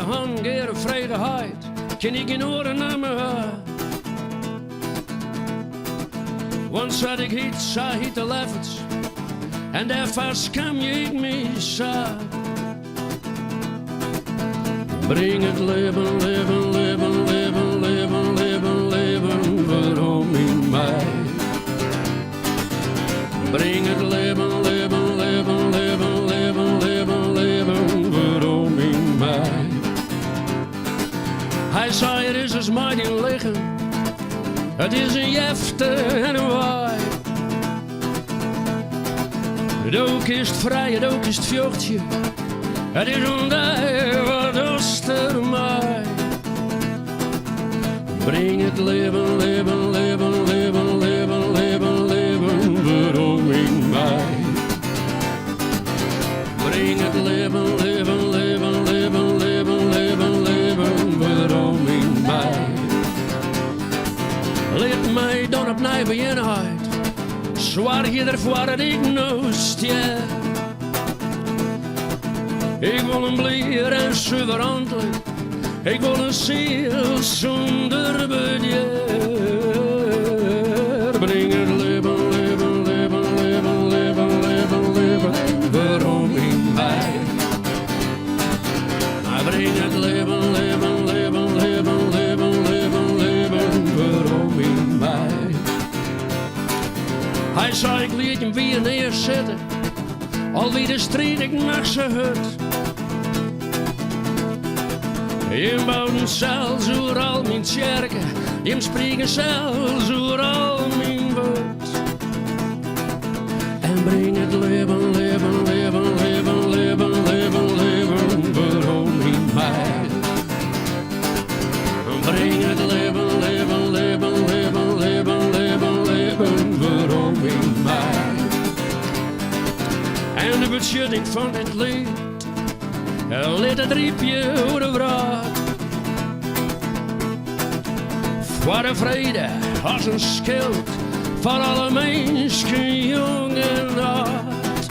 handen, vredigheid, ken ik in oren naar me haar. Want zat ik hiet, zag hiet de leffens, en daar vast kwam ik me zag. Breng het leven, leven, leven, leven, leven, leven, leven, waarom in mij? Breng het leven, leven, leven, leven, leven, leven, leven, waarom in mij? Hij zei er is als mij die liggen, het is een jefte en een waai. Het ook is het vrij, het ook is het vjochtje, het is ondij wat oster mij. Breng het leven, leven, leven, leven, leven, leven, leven, waarom in mij? Breng het leven, leven, leven, leven, leven, leven, leven, waarom in mij? Leert mij dan opnieuw eenheid, zwaar je ervoor dat ik nou stier. Ik wil een blier en suverantelijk, ik wil een ziel zonder bedeer. Breng het leven, leven, leven, leven, leven, leven, leven, waarom in mij? Breng het leven, leven, leven, leven, leven, leven, leven, waarom in mij? Hij zei ik liet hem weer neerzetten, al wie de strijd ik naar zijn hut. Je bouwt zelfs door al mijn tjerken, je spreken zelfs door al mijn woord. En breng het leven, leven, leven, leven, leven, leven, leven, waarom in mij? Breng het leven, leven, leven, leven, leven, leven, leven, waarom in mij? En de beschutting van het lied, liet het riepje voor de wraak. Voor de vrede als een schild voor alle mensen, jong en oud.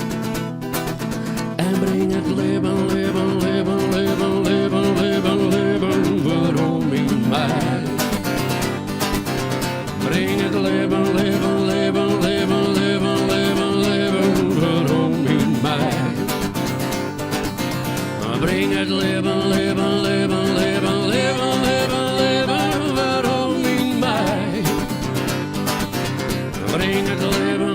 En breng het leven, leven, leven, leven, leven, leven, leven, waarom in mij? Breng het leven, leven, leven, leven, leven, leven, leven, waarom in mij? Breng het leven, leven, leven, leven, leven, leven, leven, waarom in mij? Breng het leven.